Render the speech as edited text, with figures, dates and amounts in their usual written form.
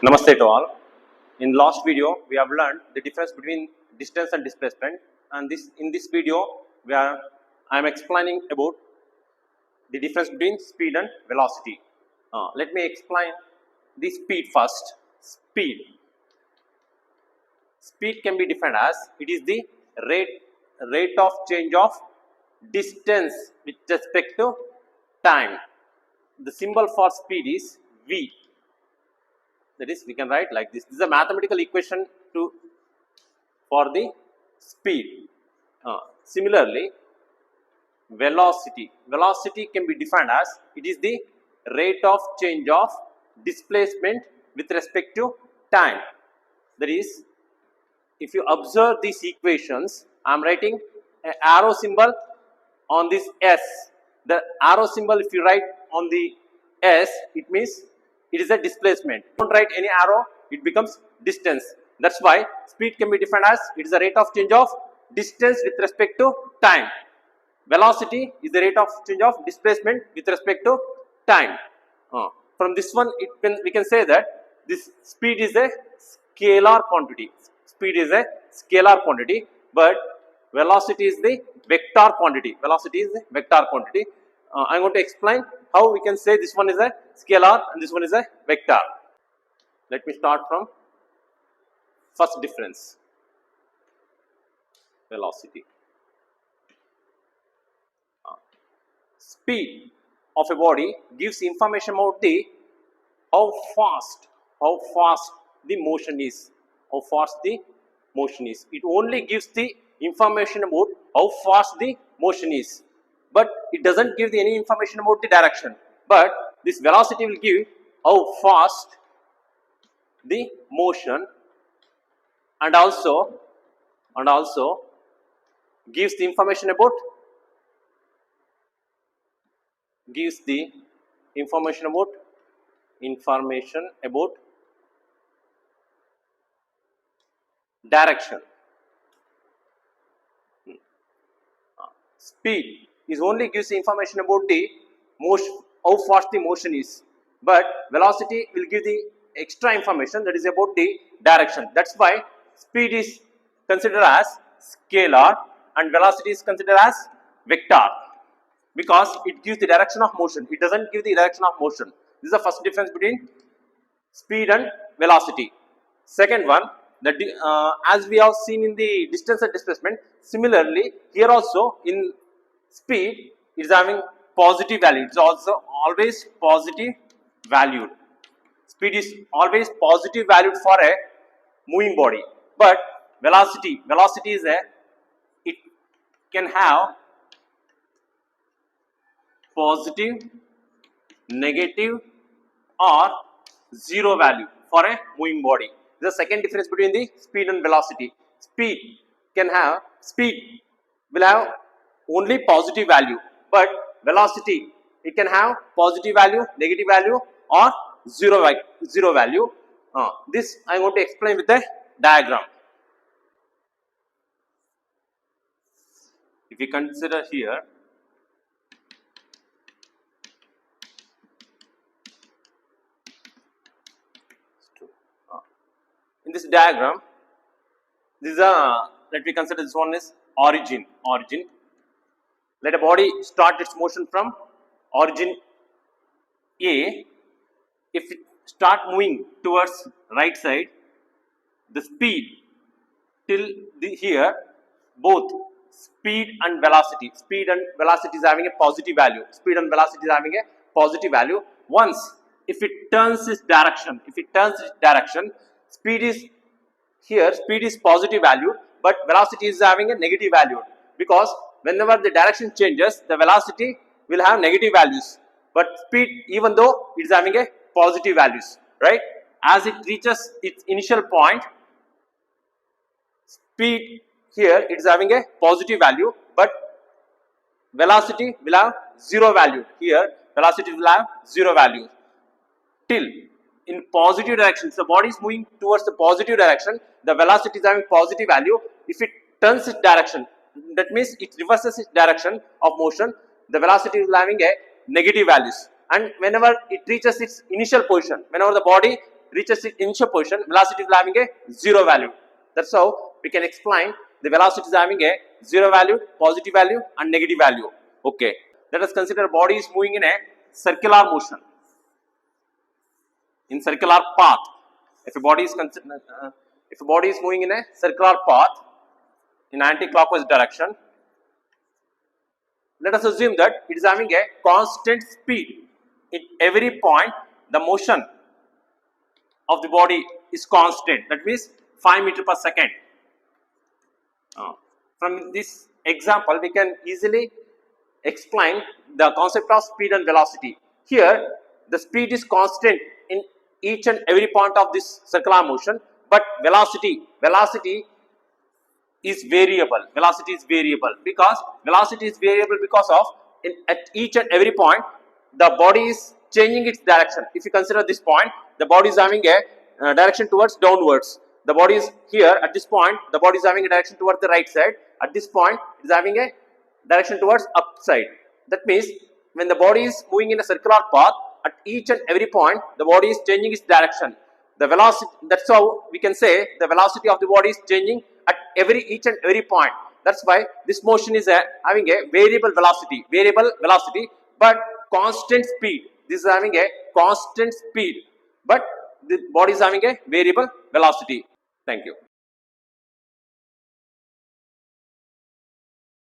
Namaste to all. In last video, we have learned the difference between distance and displacement, and in this video, I am explaining about the difference between speed and velocity. Let me explain the speed first. Speed can be defined as it is the rate of change of distance with respect to time. The symbol for speed is v. That is, we can write like this. This is a mathematical equation for the speed. Similarly, velocity can be defined as it is the rate of change of displacement with respect to time. That is, if you observe these equations, I am writing an arrow symbol on this S. The arrow symbol, if you write on the S, it means it is a displacement. Don't write any arrow, it becomes distance. That's why speed can be defined as it is the rate of change of distance with respect to time. Velocity is the rate of change of displacement with respect to time. From this one, we can say that this speed is a scalar quantity. Speed is a scalar quantity, but velocity is the vector quantity. Velocity is the vector quantity. I am going to explain how we can say this one is a scalar and this one is a vector. Let me start from first difference. Velocity. Speed of a body gives information about the how fast the motion is. How fast the motion is. It only gives the information about how fast the motion is, but it doesn't give any information about the direction. But this velocity will give how fast the motion and also gives the information about direction. Speed is only gives the information about the motion, how fast the motion is, but velocity will give the extra information, that is about the direction. That's why speed is considered as scalar and velocity is considered as vector, because it gives the direction of motion. It doesn't give the direction of motion. This is the first difference between speed and velocity. Second one, as we have seen in the distance and displacement, similarly here also in speed it is having positive value. It is also always positive valued. Speed is always positive valued for a moving body, but velocity is it can have positive, negative or zero value for a moving body. The second difference between the speed and velocity. Speed will have only positive value, but velocity it can have positive value, negative value or zero value. This I am going to explain with the diagram. If we consider here, in this diagram, this is let me consider this one is origin. Let a body start its motion from origin A. If it start moving towards right side, the speed till here, both speed and velocity is having a positive value. Once if it turns its direction, speed is positive value, but velocity is having a negative value, because whenever the direction changes, the velocity will have negative values, but speed, even though it is having a positive values, right? As it reaches its initial point, speed here it is having a positive value, but velocity will have zero value. Here velocity will have zero value till in positive direction. So the body is moving towards the positive direction, the velocity is having positive value. If it turns its direction, that means it reverses its direction of motion, the velocity is having a negative values. And whenever it reaches its initial position, whenever the body reaches its initial position, velocity is having a zero value. That's how we can explain the velocity is having a zero value, positive value, and negative value. Okay. Let us consider body is moving in a circular motion, in circular path. If a body is moving in a circular path in anti-clockwise direction, let us assume that it is having a constant speed. At every point, the motion of the body is constant. That means 5 meters per second. From this example, we can easily explain the concept of speed and velocity. Here, the speed is constant in each and every point of this circular motion, but velocity is variable. Velocity is variable because of at each and every point the body is changing its direction. If you consider this point, the body is having a direction towards downwards. The body is here at this point, the body is having a direction towards the right side. At this point, it is having a direction towards upside. That means when the body is moving in a circular path, at each and every point, the body is changing its direction. The velocity, that's how we can say the velocity of the body is changing at each and every point. That's why this motion is having a variable velocity, but constant speed. This is having a constant speed, but the body is having a variable velocity. Thank you.